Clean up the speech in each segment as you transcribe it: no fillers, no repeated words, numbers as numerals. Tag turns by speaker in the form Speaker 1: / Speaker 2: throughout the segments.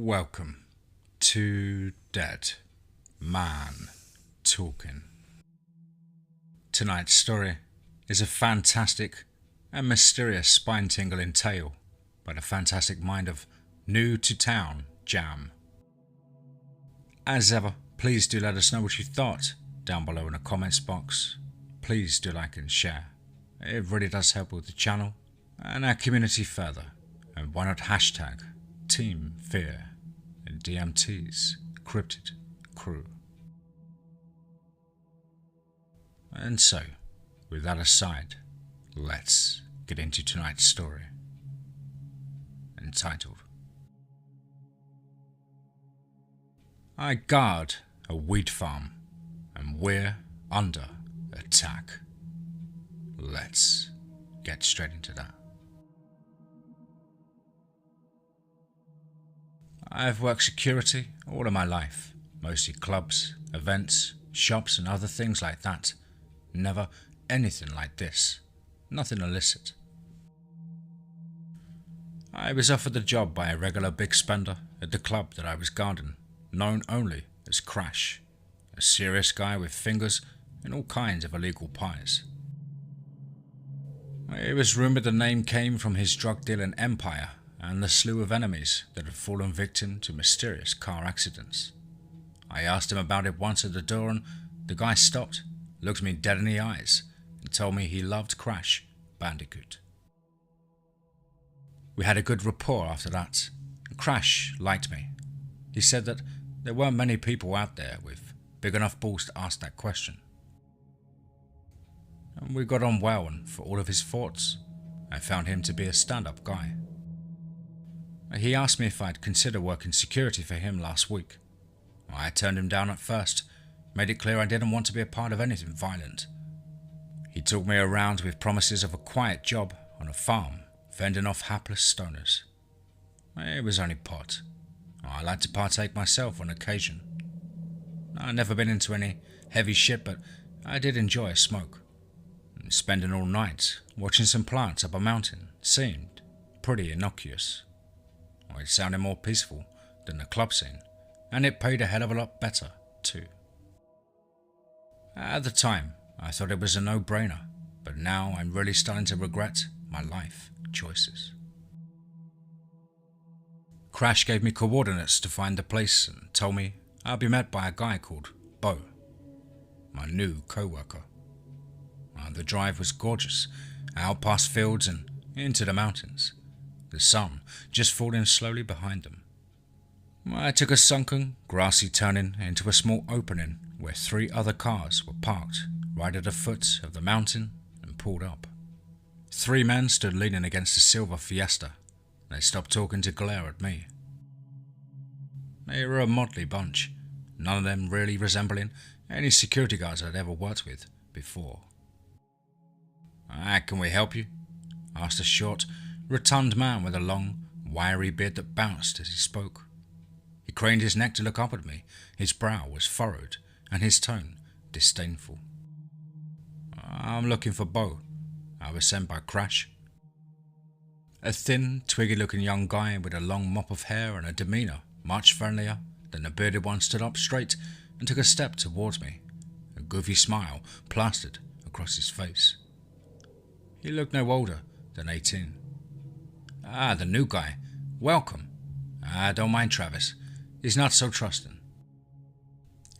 Speaker 1: Welcome to Dead Man Talking. Tonight's story is a fantastic and mysterious spine-tingling tale by the fantastic mind of NewToTownJAM. As ever, please do let us know what you thought down below in the comments box. Please do like and share. It really does help with the channel and our community further. And why not hashtag TeamFEAR and DMT's Cryptid crew. And so, with that aside, let's get into tonight's story, entitled I guard a wheat farm and we're under attack. Let's get straight into that. I've worked security all of my life, mostly clubs, events, shops and other things like that. Never anything like this. Nothing illicit. I was offered the job by a regular big spender at the club that I was guarding, known only as Crash, a serious guy with fingers in all kinds of illegal pies. It was rumoured the name came from his drug dealing empire and the slew of enemies that had fallen victim to mysterious car accidents. I asked him about it once at the door and the guy stopped, looked me dead in the eyes and told me he loved Crash Bandicoot. We had a good rapport after that, and Crash liked me. He said that there weren't many people out there with big enough balls to ask that question. And we got on well, and for all of his faults, I found him to be a stand-up guy. He asked me if I'd consider working security for him last week. I turned him down at first, made it clear I didn't want to be a part of anything violent. He took me around with promises of a quiet job on a farm, fending off hapless stoners. It was only pot. I like to partake myself on occasion. I've never been into any heavy shit, but I did enjoy a smoke. Spending all night watching some plants up a mountain seemed pretty innocuous. It sounded more peaceful than the club scene, and it paid a hell of a lot better too. At the time, I thought it was a no-brainer, but now I'm really starting to regret my life choices. Crash gave me coordinates to find the place and told me I'll be met by a guy called Bo, my new co-worker. The drive was gorgeous, out past fields and into the mountains, the sun just falling slowly behind them. I took a sunken, grassy turning into a small opening where 3 other cars were parked right at the foot of the mountain and pulled up. 3 men stood leaning against a silver Fiesta. They stopped talking to glare at me. They were a motley bunch, none of them really resembling any security guards I'd ever worked with before. Can we help you? Asked a short, rotund man with a long, wiry beard that bounced as he spoke. He craned his neck to look up at me. His brow was furrowed and his tone disdainful. I'm looking for Bo. I was sent by Crash. A thin, twiggy-looking young guy with a long mop of hair and a demeanour much friendlier than the bearded one stood up straight and took a step towards me, a goofy smile plastered across his face. He looked no older than 18. The new guy. Welcome. Don't mind Travis. He's not so trusting.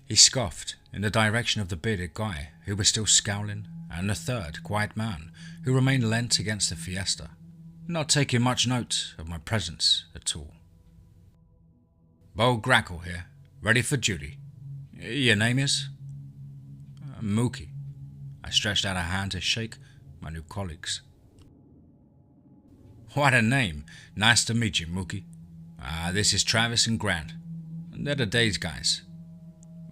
Speaker 1: He scoffed in the direction of the bearded guy who was still scowling and the third quiet man who remained leant against the Fiesta, not taking much note of my presence at all. Bo Grackle here, ready for duty. Your name is? Mookie. I stretched out a hand to shake my new colleagues. What a name. Nice to meet you, Mookie. This is Travis and Grant. They're the Days guys.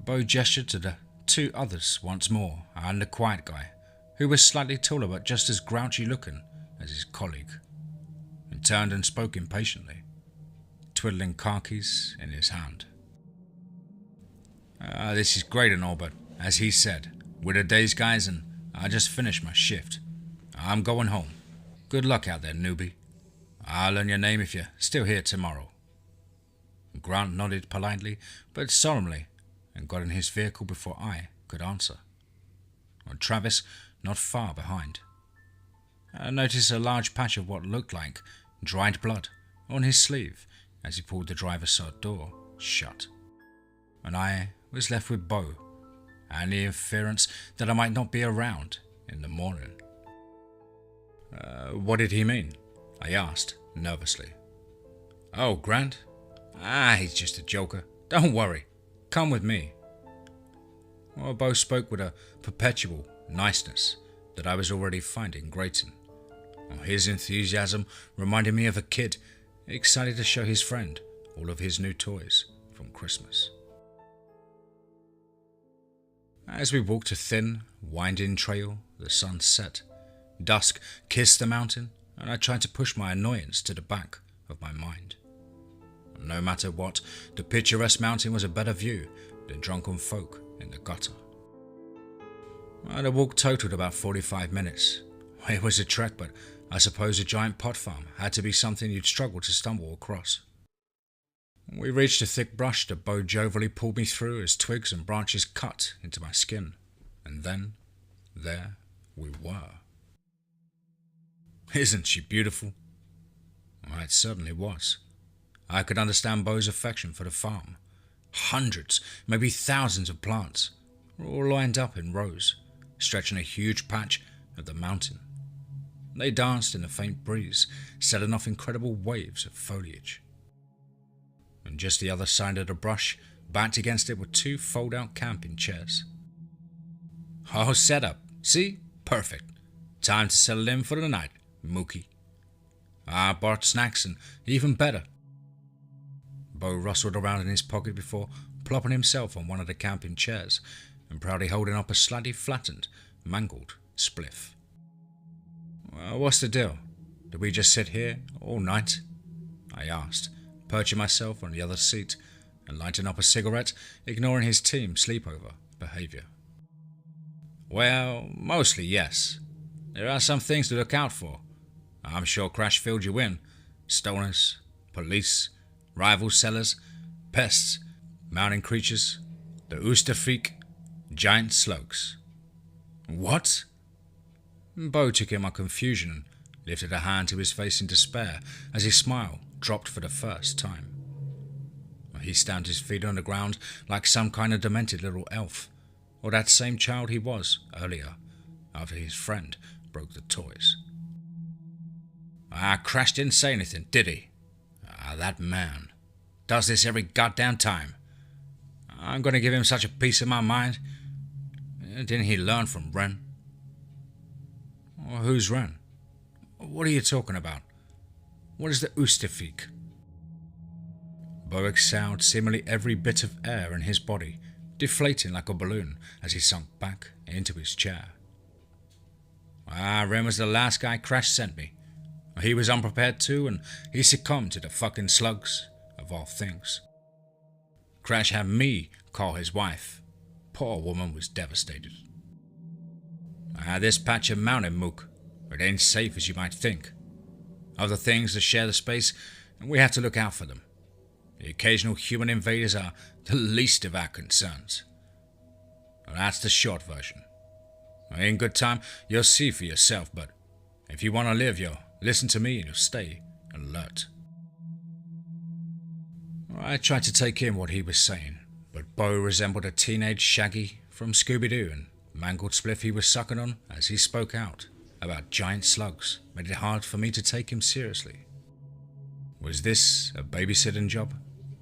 Speaker 1: Bo gestured to the 2 others once more, and the quiet guy, who was slightly taller but just as grouchy looking as his colleague, and turned and spoke impatiently, twiddling car keys in his hand. This is great and all, but as he said, we're the Days guys and I just finished my shift. I'm going home. Good luck out there, newbie. I'll learn your name if you're still here tomorrow. Grant nodded politely but solemnly and got in his vehicle before I could answer. Travis not far behind. I noticed a large patch of what looked like dried blood on his sleeve as he pulled the driver's side door shut. And I was left with Bo and the inference that I might not be around in the morning. What did he mean? I asked nervously. Oh, Grant? He's just a joker. Don't worry. Come with me. Well, Bo spoke with a perpetual niceness that I was already finding grating. His enthusiasm reminded me of a kid excited to show his friend all of his new toys from Christmas. As we walked a thin, winding trail, the sun set. Dusk kissed the mountain, and I tried to push my annoyance to the back of my mind. No matter what, the picturesque mountain was a better view than drunken folk in the gutter. The walk totaled about 45 minutes. It was a trek, but I suppose a giant pot farm had to be something you'd struggle to stumble across. We reached a thick brush that Bo jovially pulled me through as twigs and branches cut into my skin. And then, there we were. Isn't she beautiful? Well, it certainly was. I could understand Bo's affection for the farm. Hundreds, maybe thousands of plants were all lined up in rows, stretching a huge patch of the mountain. They danced in the faint breeze, setting off incredible waves of foliage. And just the other side of the brush, backed against it, were two fold-out camping chairs. All set up. See? Perfect. Time to settle in for the night, Mookie. I bought snacks and even better. Bo rustled around in his pocket before plopping himself on one of the camping chairs and proudly holding up a slightly flattened, mangled spliff. Well, what's the deal? Did we just sit here all night? I asked, perching myself on the other seat and lighting up a cigarette, ignoring his team sleepover behavior. Well, mostly yes. There are some things to look out for. I'm sure Crash filled you in. Stoners, police, rival sellers, pests, mountain creatures, the Oosterfreak, giant slugs. What? Bo took in my confusion and lifted a hand to his face in despair as his smile dropped for the first time. He stamped his feet on the ground like some kind of demented little elf, or that same child he was earlier, after his friend broke the toys. Crash didn't say anything, did he? That man does this every goddamn time. I'm going to give him such a piece of my mind. Didn't he learn from Ren? Well, who's Ren? What are you talking about? What is the Oosterfreak? Bo exhaled seemingly every bit of air in his body, deflating like a balloon as he sunk back into his chair. Ren was the last guy Crash sent me. He was unprepared too, and he succumbed to the fucking slugs, of all things. Crash had me call his wife. Poor woman was devastated. This patch of mountain, Mook, it ain't safe as you might think. Other things that share the space, and we have to look out for them. The occasional human invaders are the least of our concerns. Well, that's the short version. In good time, you'll see for yourself, but if you want to live, you'll listen to me and you'll stay alert. I tried to take in what he was saying, but Bo resembled a teenage Shaggy from Scooby-Doo, and mangled spliff he was sucking on as he spoke out about giant slugs made it hard for me to take him seriously. Was this a babysitting job?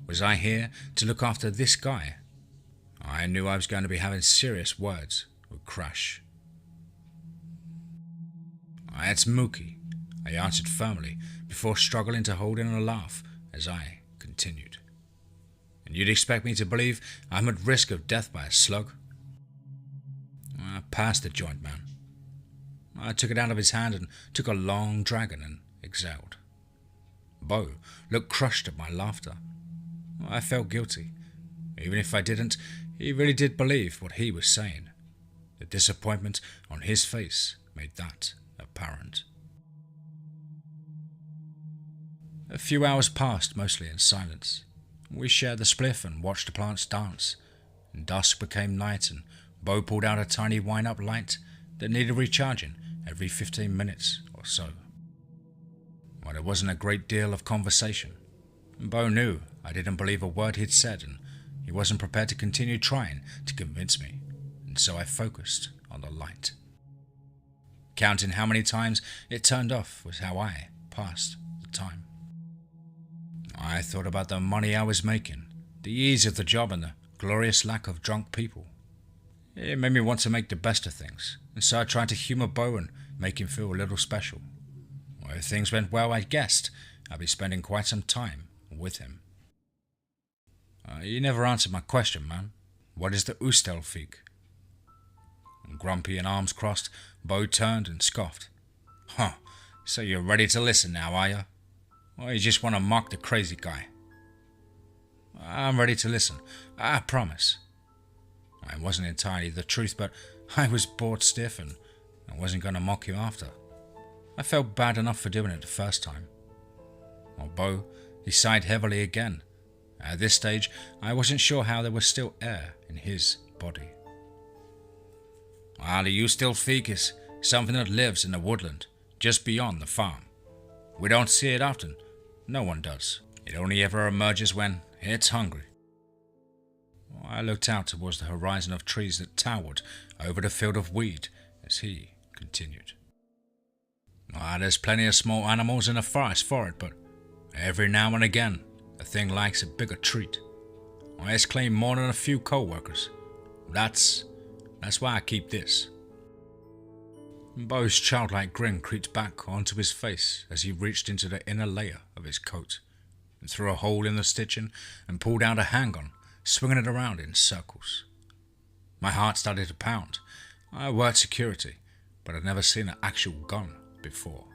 Speaker 1: Was I here to look after this guy? I knew I was going to be having serious words with Crash. It's Mookie, I answered firmly before struggling to hold in a laugh as I continued. And you'd expect me to believe I'm at risk of death by a slug? I passed the joint, man. I took it out of his hand and took a long drag and exhaled. Bo looked crushed at my laughter. I felt guilty. Even if I didn't, he really did believe what he was saying. The disappointment on his face made that apparent. A few hours passed, mostly in silence. We shared the spliff and watched the plants dance. And dusk became night, and Bo pulled out a tiny wind-up light that needed recharging every 15 minutes or so. Well, there wasn't a great deal of conversation. Bo knew I didn't believe a word he'd said, and he wasn't prepared to continue trying to convince me, and so I focused on the light. Counting how many times it turned off was how I passed the time. I thought about the money I was making, the ease of the job, and the glorious lack of drunk people. It made me want to make the best of things, and so I tried to humour Bo and make him feel a little special. Well, if things went well, I guessed I'd be spending quite some time with him. You never answered my question, man. What is the Ustelfeek? Grumpy and arms crossed, Bo turned and scoffed. Huh, so you're ready to listen now, are you? Or you just want to mock the crazy guy? I'm ready to listen, I promise. It wasn't entirely the truth, but I was bored stiff and I wasn't going to mock you after. I felt bad enough for doing it the first time. Well, Bo, he sighed heavily again. At this stage, I wasn't sure how there was still air in his body. Well, the Ustelfeek is something that lives in the woodland, just beyond the farm. We don't see it often. No one does. It only ever emerges when it's hungry. I looked out towards the horizon of trees that towered over the field of weed as he continued. There's plenty of small animals in the forest for it, but every now and again, the thing likes a bigger treat. It's claimed more than a few co-workers. That's why I keep this. Bo's childlike grin creeped back onto his face as he reached into the inner layer of his coat and threw a hole in the stitching and pulled out a handgun, swinging it around in circles. My heart started to pound. I worked security, but I'd never seen an actual gun before.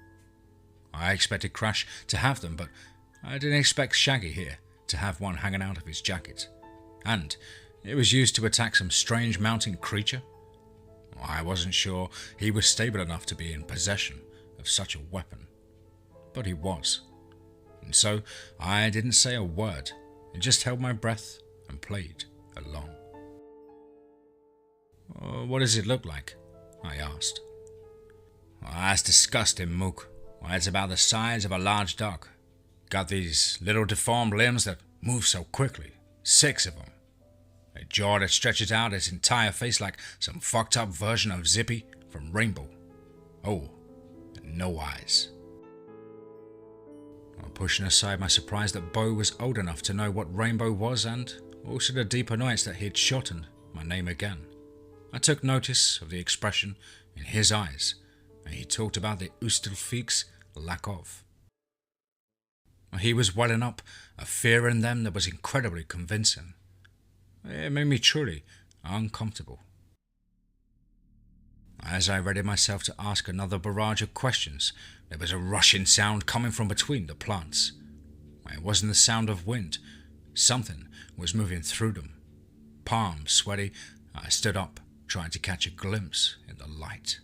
Speaker 1: I expected Crash to have them, but I didn't expect Shaggy here to have one hanging out of his jacket. And it was used to attack some strange mountain creature. I wasn't sure he was stable enough to be in possession of such a weapon, but he was. And so I didn't say a word and just held my breath and played along. What does it look like? I asked. That's disgusting, Mook. It's about the size of a large dog. Got these little deformed limbs that move so quickly. 6 of them. A jaw that stretches out its entire face like some fucked up version of Zippy from Rainbow. Oh, and no eyes. Pushing aside my surprise that Bo was old enough to know what Rainbow was, and also the deep annoyance that he had shortened my name again, I took notice of the expression in his eyes, and he talked about the Ustelfeek's lack of. He was welling up a fear in them that was incredibly convincing. It made me truly uncomfortable. As I readied myself to ask another barrage of questions, there was a rushing sound coming from between the plants. It wasn't the sound of wind. Something was moving through them. Palms sweaty, I stood up, trying to catch a glimpse in the light.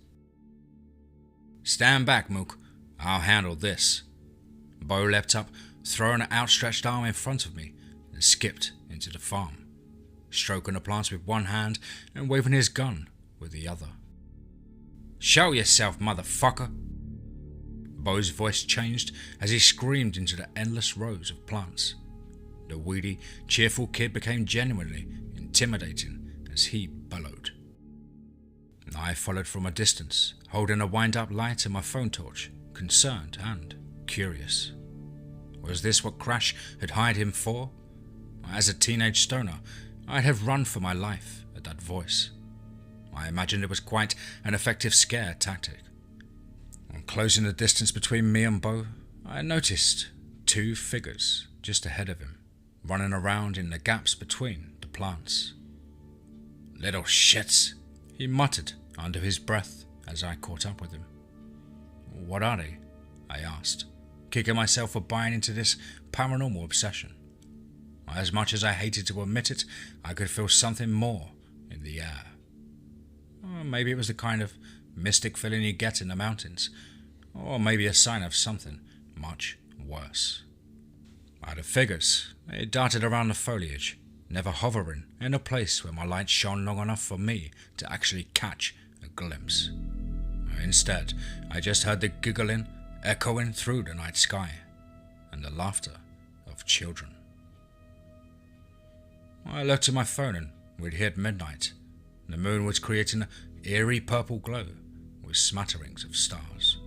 Speaker 1: Stand back, Mook. I'll handle this. Bo leapt up, throwing an outstretched arm in front of me, and skipped into the farm, stroking the plants with one hand and waving his gun with the other. Show yourself, motherfucker! Bo's voice changed as he screamed into the endless rows of plants. The weedy, cheerful kid became genuinely intimidating as he bellowed. I followed from a distance, holding a wind-up light and my phone torch, concerned and curious. Was this what Crash had hired him for? As a teenage stoner, I'd have run for my life at that voice. I imagined it was quite an effective scare tactic. On closing the distance between me and Bo, I noticed 2 figures just ahead of him, running around in the gaps between the plants. Little shits, he muttered under his breath as I caught up with him. What are they? I asked, kicking myself for buying into this paranormal obsession. As much as I hated to admit it, I could feel something more in the air. Maybe it was the kind of mystic feeling you get in the mountains, or maybe a sign of something much worse. By the figures, they darted around the foliage, never hovering in a place where my light shone long enough for me to actually catch a glimpse. Instead, I just heard the giggling echoing through the night sky, and the laughter of children. I looked at my phone and we'd hit midnight. The moon was creating an eerie purple glow with smatterings of stars.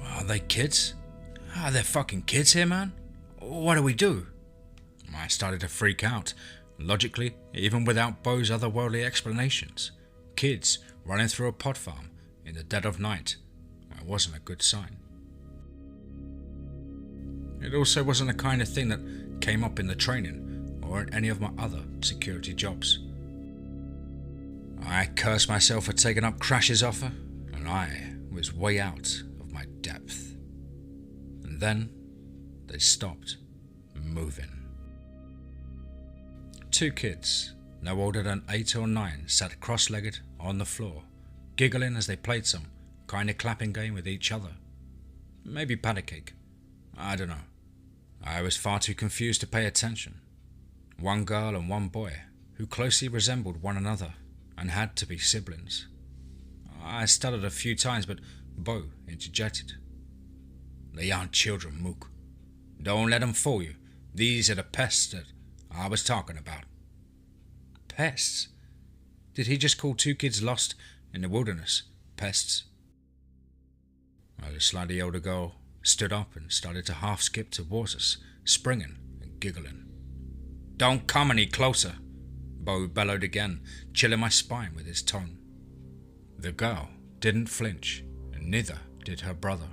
Speaker 1: Are they kids? Are there fucking kids here, man? What do we do? I started to freak out, logically, even without Bo's otherworldly explanations. Kids running through a pot farm in the dead of night. It wasn't a good sign. It also wasn't the kind of thing that came up in the training or in any of my other security jobs. I cursed myself for taking up Crash's offer, and I was way out of my depth. And then they stopped moving. 2 kids, no older than 8 or 9, sat cross-legged on the floor, giggling as they played some kind of clapping game with each other. Maybe patty cake. I don't know. I was far too confused to pay attention. 1 girl and 1 boy, who closely resembled one another and had to be siblings. I stuttered a few times, but Bo interjected. They aren't children, Mook. Don't let them fool you. These are the pests that I was talking about. Pests? Did he just call 2 kids lost in the wilderness pests? The slightly older girl stood up and started to half skip towards us, springing and giggling. Don't come any closer, Bo bellowed again, chilling my spine with his tone. The girl didn't flinch, and neither did her brother.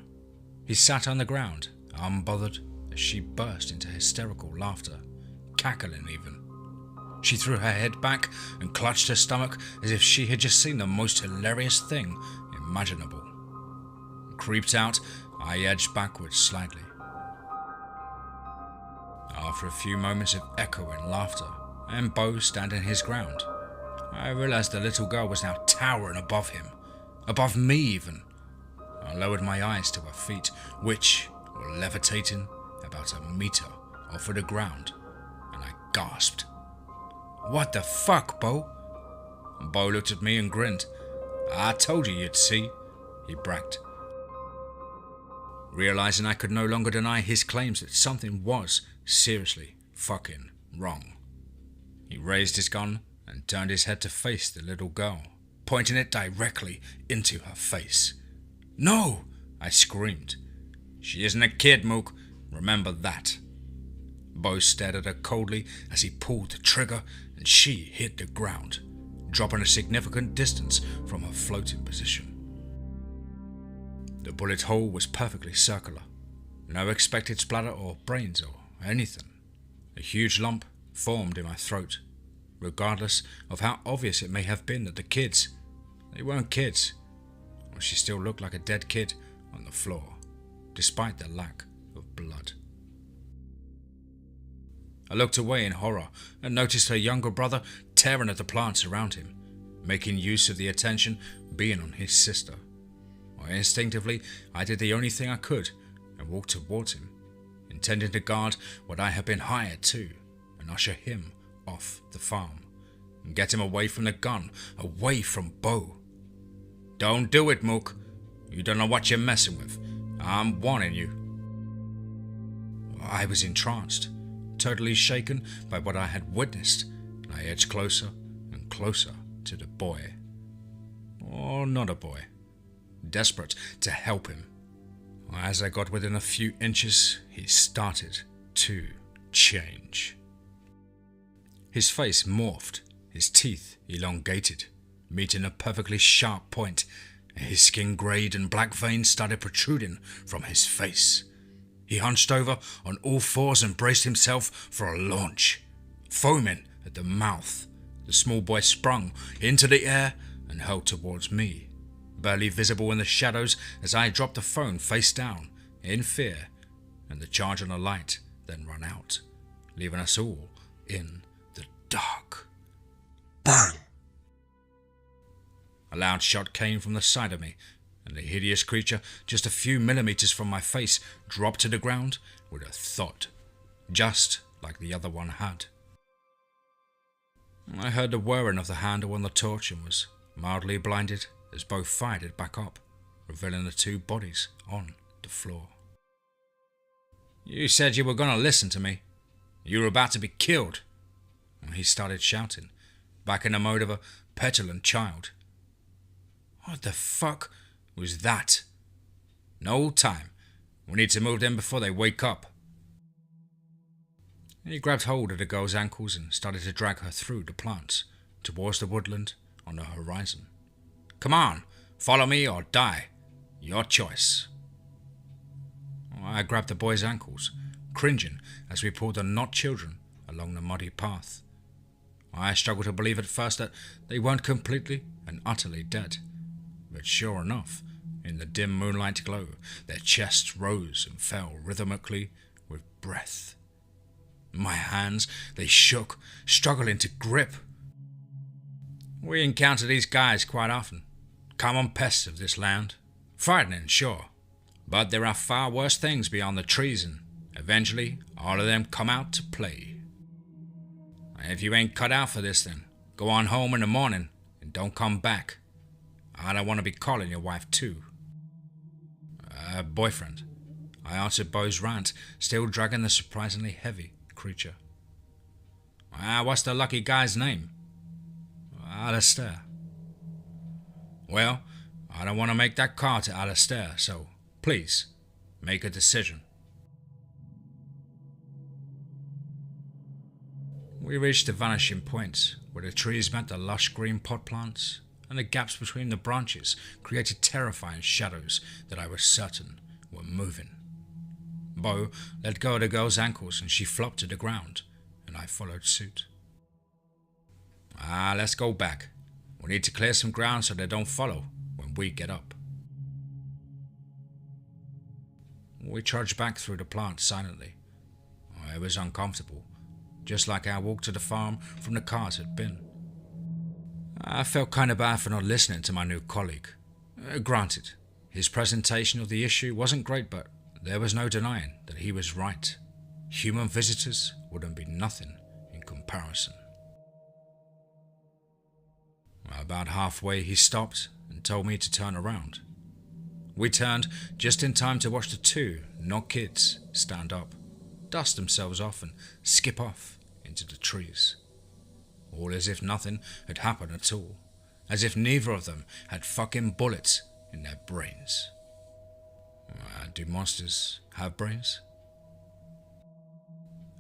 Speaker 1: He sat on the ground, unbothered, as she burst into hysterical laughter, cackling even. She threw her head back and clutched her stomach as if she had just seen the most hilarious thing imaginable. Creeped out, I edged backwards slightly. After a few moments of echoing laughter, and Bo standing his ground, I realized the little girl was now towering above him, above me even. I lowered my eyes to her feet, which were levitating about a meter off of the ground, and I gasped. What the fuck, Bo? Bo looked at me and grinned. I told you you'd see, he bragged. Realizing I could no longer deny his claims that something was seriously fucking wrong, he raised his gun and turned his head to face the little girl, pointing it directly into her face. No! I screamed. She isn't a kid, Mook. Remember that. Bo stared at her coldly as he pulled the trigger and she hit the ground, dropping a significant distance from her floating position. The bullet hole was perfectly circular. No expected splatter or brains or anything. A huge lump formed in my throat, regardless of how obvious it may have been that the kids, they weren't kids. Or she still looked like a dead kid on the floor, despite the lack of blood. I looked away in horror and noticed her younger brother tearing at the plants around him, making use of the attention being on his sister. Instinctively, I did the only thing I could and walked towards him, intending to guard what I had been hired to and usher him off the farm and get him away from the gun, away from Bo. Don't do it, Mook. You don't know what you're messing with. I'm warning you. I was entranced, totally shaken by what I had witnessed, and I edged closer and closer to the boy. Or not a boy. Desperate to help him. As I got within a few inches, he started to change. His face morphed, his teeth elongated, meeting a perfectly sharp point. His skin grayed and black veins started protruding from his face. He hunched over on all fours and braced himself for a launch. Foaming at the mouth, the small boy sprung into the air and hurled towards me, barely visible in the shadows as I dropped the phone face down in fear, and the charge on the light then ran out, leaving us all in the dark. Bang! A loud shot came from the side of me, and the hideous creature, just a few millimeters from my face, dropped to the ground with a thud, just like the other one had. I heard the whirring of the handle on the torch and was mildly blinded as Bo fired it back up, revealing the two bodies on the floor. "You said you were going to listen to me. You were about to be killed." He started shouting, back in the mode of a petulant child. "What the fuck was that? No time. We need to move them before they wake up." He grabbed hold of the girl's ankles and started to drag her through the plants towards the woodland on the horizon. "Come on, follow me or die. Your choice." I grabbed the boy's ankles, cringing as we pulled the not children along the muddy path. I struggled to believe at first that they weren't completely and utterly dead, but sure enough, in the dim moonlight glow, their chests rose and fell rhythmically with breath. My hands, they shook, struggling to grip. We encounter these guys quite often, common pests of this land. Frightening, sure, but there are far worse things beyond the trees, and eventually all of them come out to play. If you ain't cut out for this, then go on home in the morning and don't come back. I don't want to be calling your wife too." Boyfriend," I answered Bo's rant, still dragging the surprisingly heavy creature. "What's the lucky guy's name?" "Alistair." "Well, I don't want to make that call to Alistair, so please make a decision." We reached the vanishing point, where the trees met the lush green pot plants, and the gaps between the branches created terrifying shadows that I was certain were moving. Bo let go of the girl's ankles and she flopped to the ground, and I followed suit. Let's go back. We need to clear some ground so they don't follow when we get up." We trudged back through the plants silently. It was uncomfortable, just like our walk to the farm from the cars had been. I felt kind of bad for not listening to my new colleague. Granted, his presentation of the issue wasn't great, but there was no denying that he was right. Human visitors wouldn't be nothing in comparison. About halfway, he stopped and told me to turn around. We turned just in time to watch the two, not kids, stand up, dust themselves off and skip off into the trees. All as if nothing had happened at all, as if neither of them had fucking bullets in their brains. Do monsters have brains?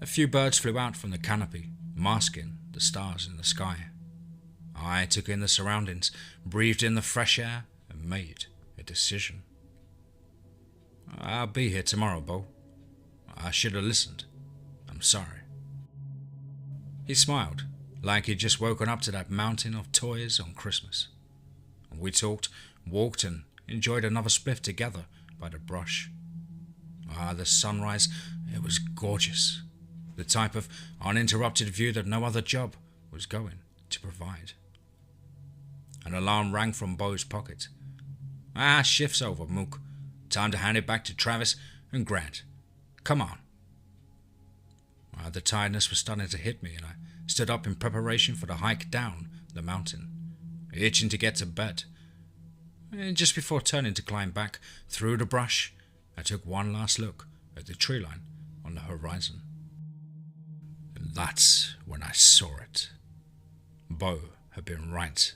Speaker 1: A few birds flew out from the canopy, masking the stars in the sky. I took in the surroundings, breathed in the fresh air, and made a decision. "I'll be here tomorrow, Bo. I should have listened. I'm sorry." He smiled, like he'd just woken up to that mountain of toys on Christmas. We talked, walked, and enjoyed another spliff together by the brush. The sunrise, it was gorgeous. The type of uninterrupted view that no other job was going to provide. An alarm rang from Bo's pocket. Shift's over, Mook. Time to hand it back to Travis and Grant. Come on." The tiredness was starting to hit me, and I stood up in preparation for the hike down the mountain, itching to get to bed. And just before turning to climb back through the brush, I took one last look at the tree line on the horizon. And that's when I saw it. Bo had been right.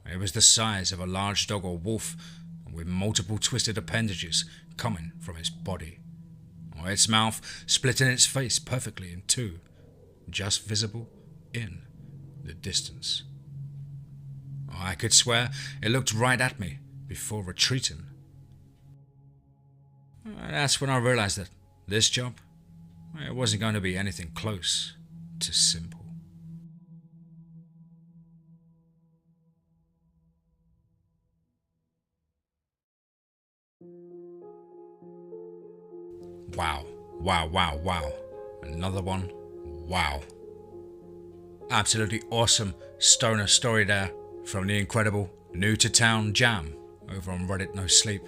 Speaker 1: It was the size of a large dog or wolf, with multiple twisted appendages coming from its body. Its mouth splitting its face perfectly in two, just visible in the distance. I could swear it looked right at me before retreating. That's when I realized that this job, it wasn't going to be anything close to simple. Wow, wow, wow, wow. Another one, wow. Absolutely awesome stoner story there from the incredible NewToTownJAM over on Reddit No Sleep.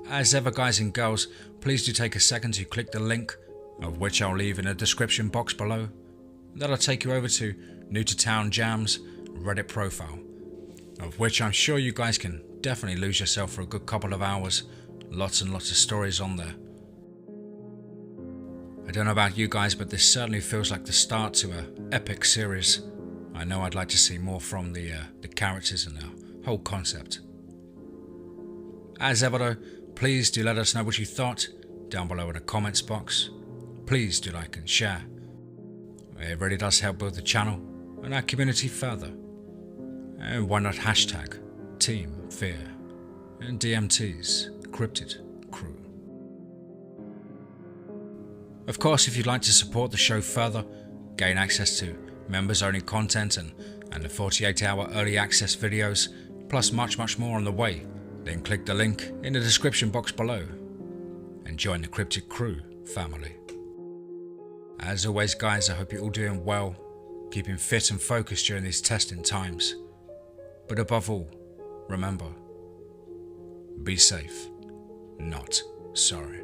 Speaker 1: As ever, guys and girls, please do take a second to click the link, of which I'll leave in the description box below. That'll take you over to NewToTownJAM's Reddit profile, of which I'm sure you guys can definitely lose yourself for a good couple of hours. Lots and lots of stories on there. I don't know about you guys, but this certainly feels like the start to an epic series. I know I'd like to see more from the characters and the whole concept. As ever though, please do let us know what you thought down below in the comments box. Please do like and share. It really does help build the channel and our community further. And why not hashtag TeamFEAR and DMT's Cryptid crew. Of course, if you'd like to support the show further, gain access to members only content and the 48-hour early access videos, plus much more on the way, then click the link in the description box below and join the Cryptid crew family. As always guys, I hope you're all doing well, keeping fit and focused during these testing times. But above all, remember, be safe, not sorry.